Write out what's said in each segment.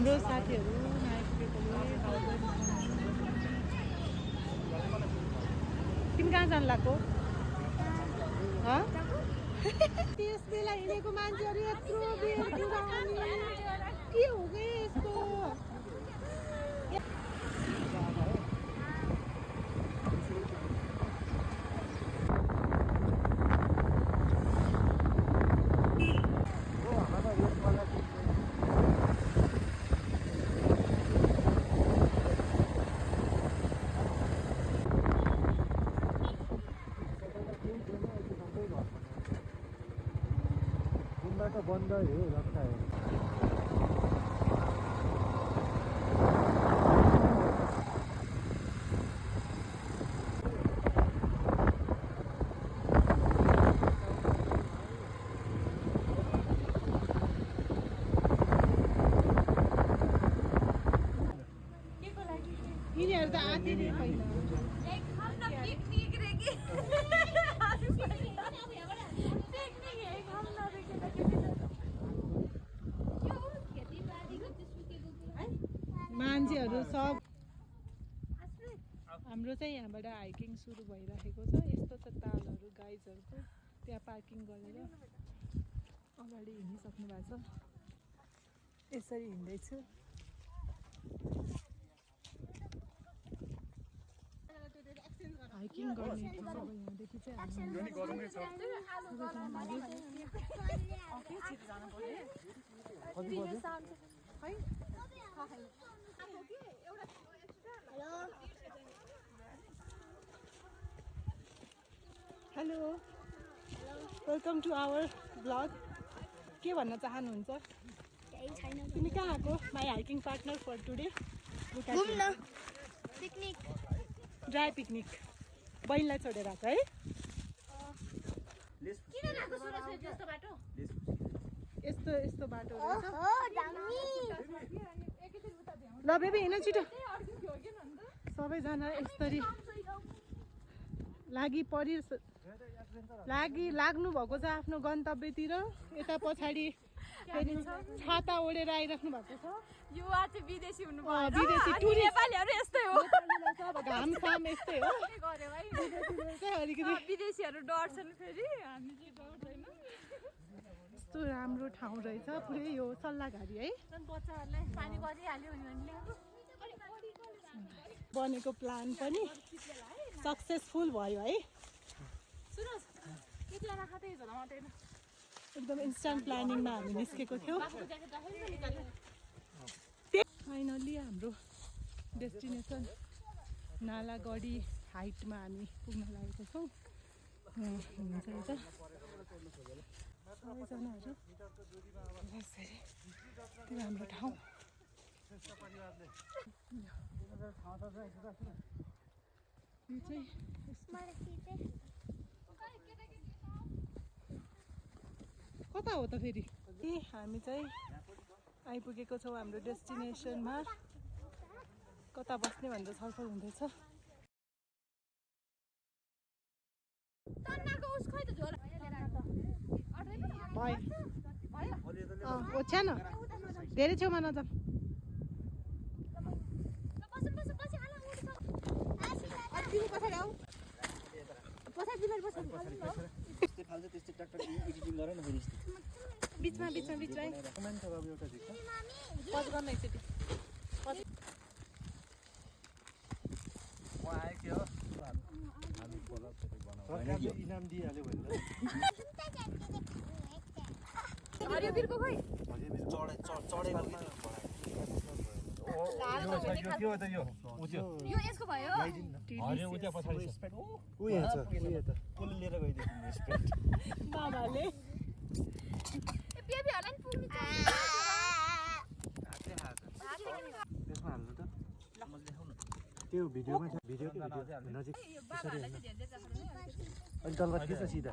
हाम्रो साथीहरू नआइपुगेकोले तिमी कहाँ जानु लाग्यो? त्यस बेला हिँडेको मान्छेहरू यत्रो बेर पुऱ्याउने के हो कि यस्तो? तो बंद है लगता है। यिनीहरू त आधी नै पहिला मान्छेहरू सब हाम्रो चाहिँ यहाँबाट हाइकिङ सुरु भइरहेको छ। यस्तो छ तालहरू गाइजहरूको, त्यहाँ पार्किङ गरेर अगाडि हिँडिसक्नु भएको छ। यसरी हिँड्दैछु। हाइकिङ गर्ने यहाँदेखि चाहिँ hello welcome to our blog. के भन्न चाहनुहुन्छ? तिमी कहाँ आएको? My hiking partner for today घुम्न पिकनिक ड्राई पिकनिक। बहिनीलाई छोडेर आएको है? यस्तो यस्तो बाटो रहेछ। ल बेबी हिँड छिटो। सबैजना यसरी लाग्नु भएको छ आफ्नो गन्तव्यतिर। यता पछाडि फेरि छाता ओढेर आइराख्नु भएको छ। युवा चाहिँ विदेशी हुनु विदेशी टुरिस्ट नेपालीहरू यस्तै हो। अब घाम साम यस्तै हो। विदेशीहरू डढ्छन् फेरि हामी चाहिँ डढ्दैन। यस्तो राम्रो ठाउँ रहेछ पुरै यो सल्लाहघारी है। बच्चाहरूलाई पानी परिहाल्यो भने बनेको प्लान पनि सक्सेसफुल भयो है। एकदम इन्स्ट्यान्ट प्लानिङमा हामी निस्केको थियौँ। फाइनल्ली हाम्रो डेस्टिनेसन नालागढी हाइटमा हामी पुग्न लागेको छौँ। हुनुहुन्छ यता सबैजनाहरू। त्यो हाम्रो ठाउँ यो चाहिँ कता हो त फेरि? हामी चाहिँ आइपुगेको छौँ हाम्रो डेस्टिनेसनमा। कता बस्ने भनेर छलफल हुँदैछ। ओछ्यान धेरै छेउमा नजाऊ। बिचमा बिचमा बिचमा पज गर्न एकचोटि। इनाम दिइहाल्यो भने यसको भयो लिएर गइदिनु बाबाले त्यसमा हाल्नु त त्यो भिडियोमा छ। भिडियो नजिक अनि तलबाट खिच्छ सिधा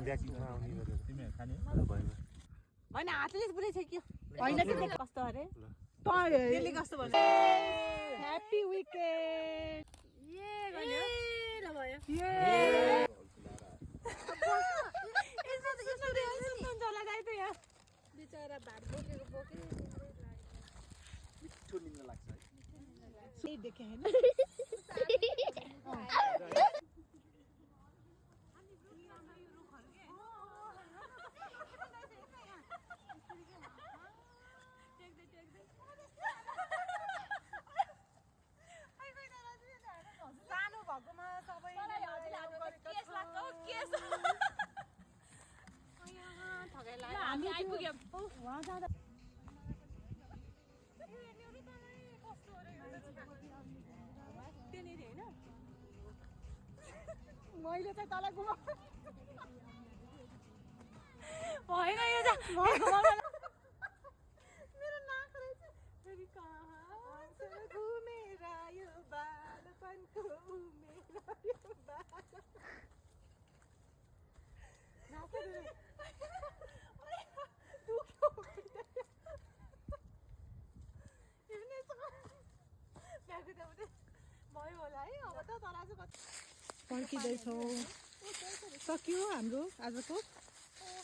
ब्याकमा आउने गरेर भयो। होइन हातले पुरै छ कि होइन कस्तो अरे त्यसले कस्तो भन्छ? ह्याप्पी विकेन्ड बिचरा भात बोकेको के होइन सानो भएकोमा सबैले हामी आइपुग्यौँ उहाँ जाँदा त्यहाँनिर होइन मैले चाहिँ तँलाई घुमा होइन यो जा मेरो नाक रहेछ फेरि कहाँ घुमेर यो बालपनको उमेर यो बाल भयो होला है अब त तर आज फर्किँदैछौँ सक्यो हाम्रो आजको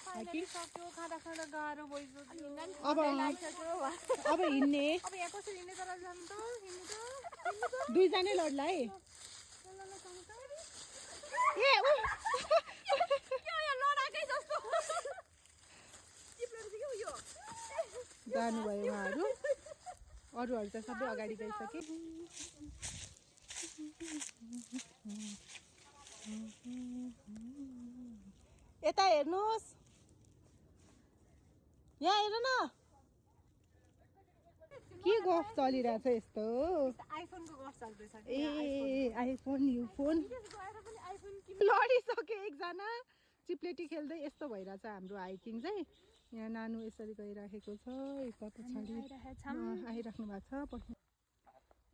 हाइकिङ सक्यो खाँदा खाँदा गाह्रो भइसक्यो अब अब हिँड्ने अब यहाँ कसरी हिँड्ने तर जानु त हिँड्नु त दुईजनै लड्ला है ए ऊ के हो यो लडाकै जस्तो जानुभयो उहाँहरू अरूहरू त सबै अगाडि गइसके यता हेर्नुहोस् यहाँ हेर न के गफ चलिरहेछ यस्तो आइफोनको गफ चल्दैछ ए आइफोन यो फोन गएर पनि आइफोन लडिसक्यो एकजना चिप्लेटी खेल्दै यस्तो भइरहेछ हाम्रो हाइकिङ चाहिँ यहाँ नानु यसरी गइराखेको छ यता पछाडि आइराख्नु भएको छ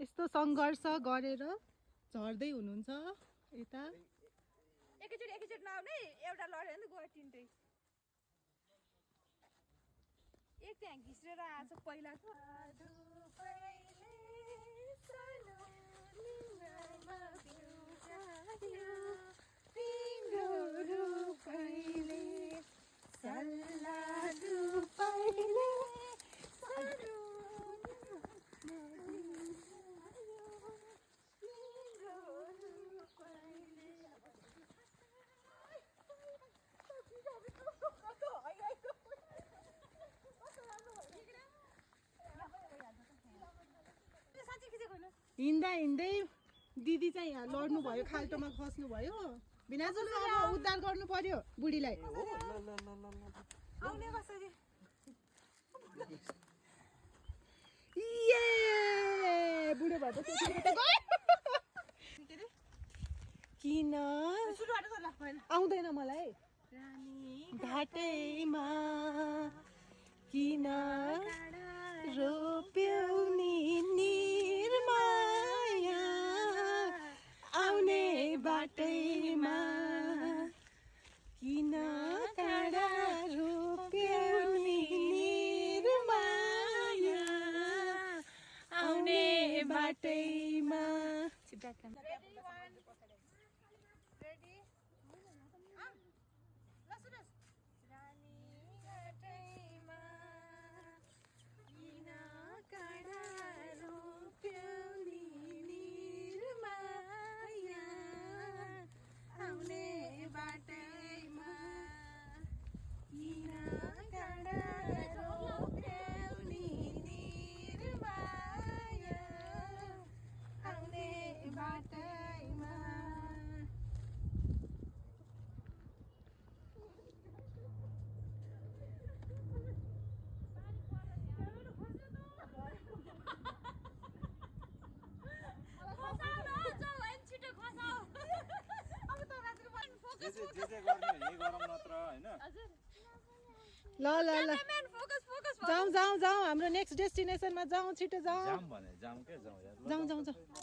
यस्तो सङ्घर्ष गरेर झर्दै हुनुहुन्छ यता एकैचोटि नआउने एउटा लड्यो भने त गयो तिनटै एक त्यहाँ घिस्रेर आएको छ पहिलाको हिँड्दा हिँड्दै दिदी चाहिँ यहाँ लड्नु भयो खाल्टोमा खस्नु भयो भिनाजुले अब उद्धार गर्नु पर्यो बुढीलाई आउने कसरी इए बुढो भएर किन आउँदैन मलाई घाटैमा किन रोप्यौ नि निर्माया आउने बाटैमा किन काँडा रोप्यौ नि निर्माया आउने बाटैमा ल ल ल जाउँ जाउँ जाउँ हाम्रो नेक्स्ट डेस्टिनेसनमा जाउँ छिटो जाउँ जाम भने जाम के जाउँ यार जाउँ जाउँ जाउँ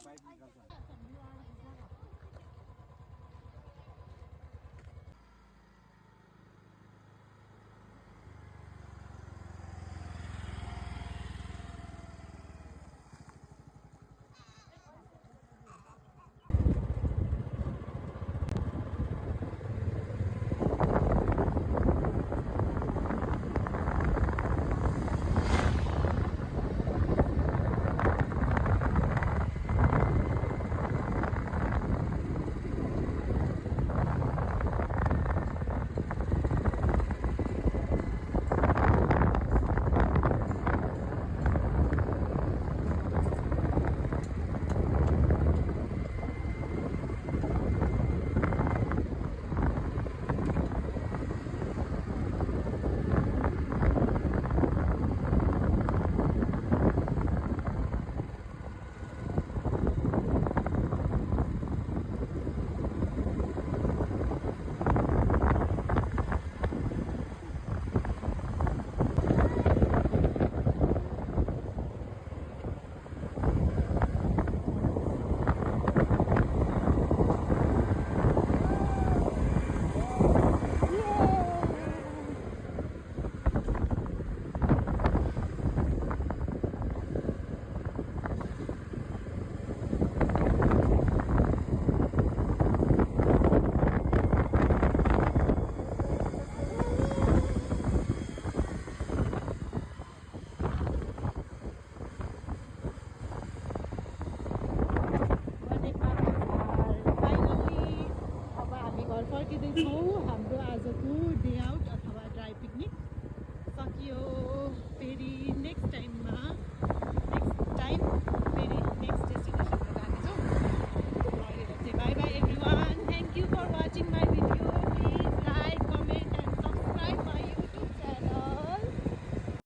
जाँदैछौँ हाम्रो आजको डे आउट अथवा ड्राई पिकनिक सकियो फेरि नेक्स्ट टाइम फेरि नेक्स्ट डेस्टिनेसन